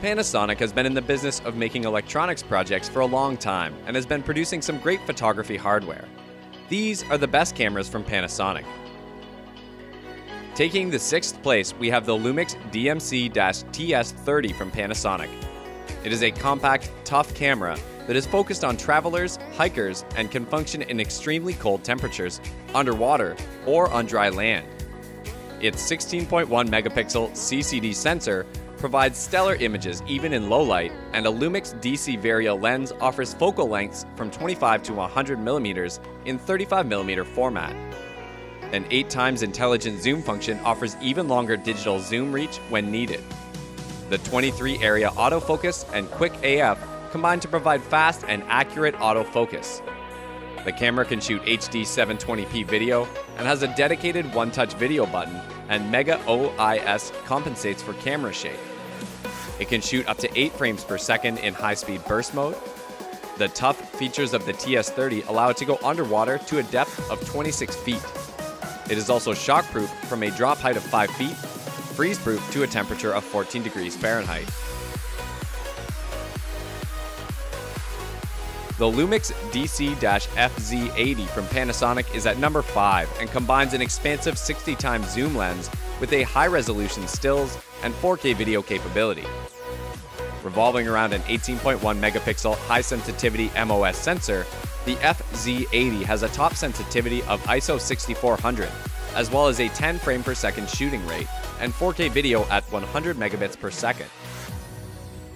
Panasonic has been in the business of making electronics projects for a long time and has been producing some great photography hardware. These are the best cameras from Panasonic. Taking the 6th place, we have the Lumix DMC-TS30 from Panasonic. It is a compact, tough camera that is focused on travelers, hikers, and can function in extremely cold temperatures, underwater, or on dry land. Its 16.1 megapixel CCD sensor provides stellar images even in low light, and a Lumix DC Vario lens offers focal lengths from 25 to 100 millimeters in 35 millimeter format. An 8 times intelligent zoom function offers even longer digital zoom reach when needed. The 23 area autofocus and quick AF combine to provide fast and accurate autofocus. The camera can shoot HD 720p video and has a dedicated one-touch video button, and Mega OIS compensates for camera shake. It can shoot up to 8 frames per second in high-speed burst mode. The tough features of the TS30 allow it to go underwater to a depth of 26 feet. It is also shockproof from a drop height of 5 feet, freeze-proof to a temperature of 14 degrees Fahrenheit. The Lumix DC-FZ80 from Panasonic is at number 5 and combines an expansive 60 times zoom lens with a high-resolution stills and 4K video capability. Revolving around an 18.1 megapixel high-sensitivity MOS sensor, the FZ80 has a top sensitivity of ISO 6400, as well as a 10 frame per second shooting rate and 4K video at 100 megabits per second.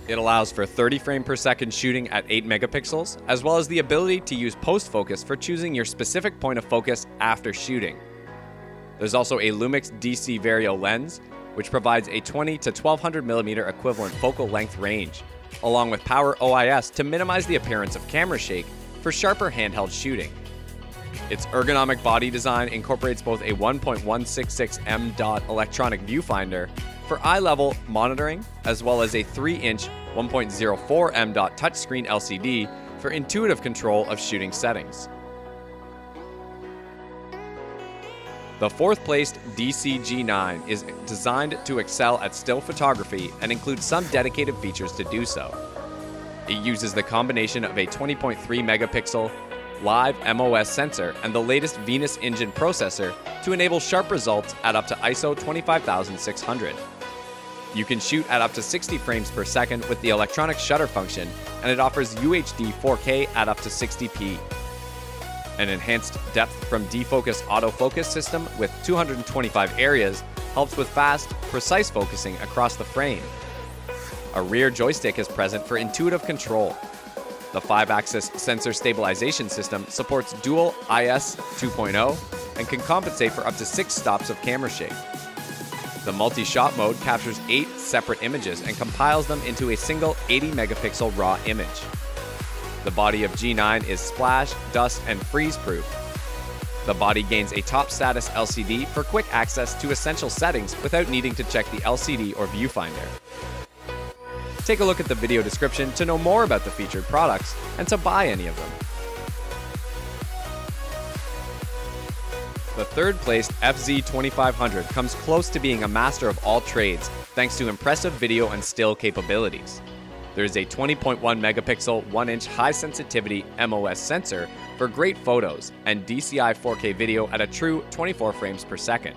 It allows for 30 frame per second shooting at 8 megapixels, as well as the ability to use post-focus for choosing your specific point of focus after shooting. There's also a Lumix DC Vario lens, which provides a 20 to 1200 millimeter equivalent focal length range, along with Power OIS to minimize the appearance of camera shake for sharper handheld shooting. Its ergonomic body design incorporates both a 1.166M dot electronic viewfinder for eye-level monitoring, as well as a 3-inch 1.04M dot touchscreen LCD for intuitive control of shooting settings. The 4th placed Dcg H5s is designed to excel at still photography and includes some dedicated features to do so. It uses the combination of a 20.3 megapixel live MOS sensor and the latest Venus engine processor to enable sharp results at up to ISO 25600. You can shoot at up to 60 frames per second with the electronic shutter function, and it offers UHD 4K at up to 60p. An enhanced depth from defocus autofocus system with 225 areas helps with fast, precise focusing across the frame. A rear joystick is present for intuitive control. The 5-axis sensor stabilization system supports dual IS 2.0 and can compensate for up to 6 stops of camera shake. The multi-shot mode captures 8 separate images and compiles them into a single 80 megapixel raw image. The body of G9 is splash, dust, and freeze-proof. The body gains a top status LCD for quick access to essential settings without needing to check the LCD or viewfinder. Take a look at the video description to know more about the featured products and to buy any of them. The 3rd placed FZ2500 comes close to being a master of all trades thanks to impressive video and still capabilities. There is a 20.1 megapixel 1-inch high-sensitivity MOS sensor for great photos and DCI 4K video at a true 24 frames per second.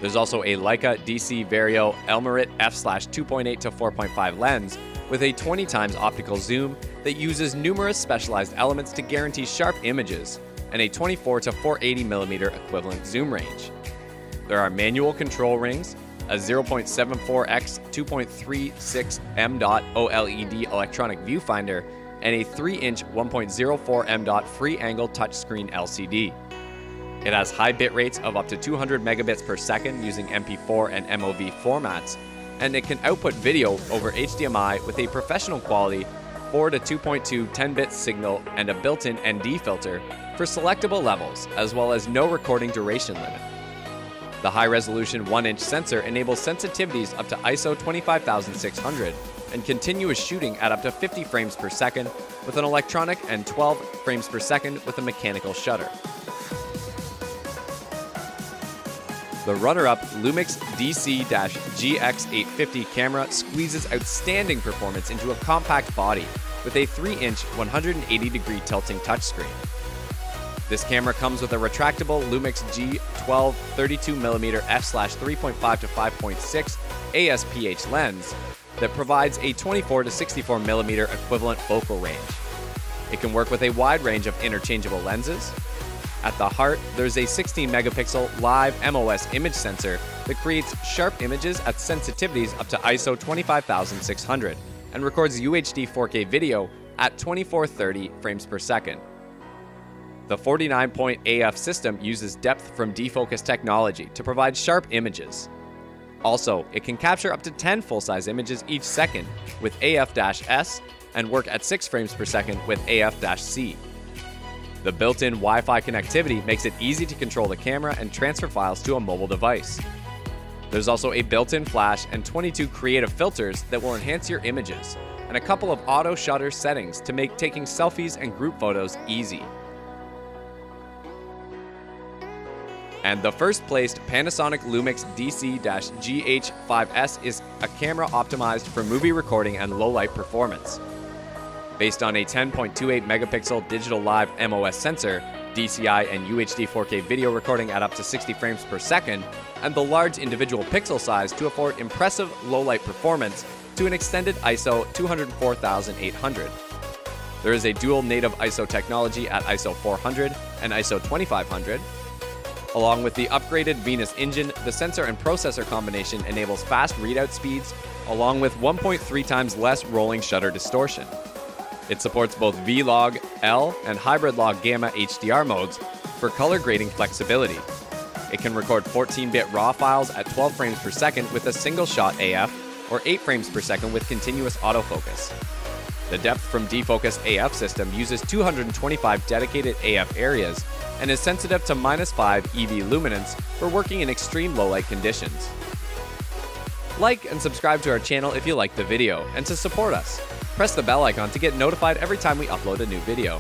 There's also a Leica DC Vario Elmarit f/2.8 to 4.5 lens with a 20 times optical zoom that uses numerous specialized elements to guarantee sharp images, and a 24 to 480 millimeter equivalent zoom range. There are manual control rings, a 0.74x 2.36M dot OLED electronic viewfinder, and a 3-inch 1.04M dot free angle touchscreen LCD. It has high bit rates of up to 200 megabits per second using MP4 and MOV formats, and it can output video over HDMI with a professional quality 4 to 2.2 10-bit signal and a built-in ND filter for selectable levels, as well as no recording duration limit. The high-resolution 1-inch sensor enables sensitivities up to ISO 25600 and continuous shooting at up to 50 frames per second with an electronic and 12 frames per second with a mechanical shutter. The runner-up Lumix Dcg H5s camera squeezes outstanding performance into a compact body with a 3-inch 180-degree tilting touchscreen. This camera comes with a retractable Lumix G12 32mm f/3.5 to 5.6 ASPH lens that provides a 24 to 64mm equivalent focal range. It can work with a wide range of interchangeable lenses. At the heart, there's a 16-megapixel live MOS image sensor that creates sharp images at sensitivities up to ISO 25600 and records UHD 4K video at 2430 frames per second. The 49-point AF system uses depth from defocus technology to provide sharp images. Also, it can capture up to 10 full-size images each second with AF-S and work at 6 frames per second with AF-C. The built-in Wi-Fi connectivity makes it easy to control the camera and transfer files to a mobile device. There's also a built-in flash and 22 creative filters that will enhance your images, and a couple of auto shutter settings to make taking selfies and group photos easy. And the first-placed Panasonic Lumix Dcg H5s is a camera optimized for movie recording and low-light performance. Based on a 10.28 megapixel digital live MOS sensor, DCI and UHD 4K video recording at up to 60 frames per second, and the large individual pixel size to afford impressive low-light performance to an extended ISO 204,800. There is a dual native ISO technology at ISO 400 and ISO 2500. Along with the upgraded Venus engine, the sensor and processor combination enables fast readout speeds, along with 1.3 times less rolling shutter distortion. It supports both V-Log, L, and Hybrid Log Gamma HDR modes for color grading flexibility. It can record 14-bit RAW files at 12 frames per second with a single-shot AF, or 8 frames per second with continuous autofocus. The depth from defocus AF system uses 225 dedicated AF areas and is sensitive to -5 EV luminance for working in extreme low-light conditions. Like and subscribe to our channel if you liked the video, and to support us, press the bell icon to get notified every time we upload a new video.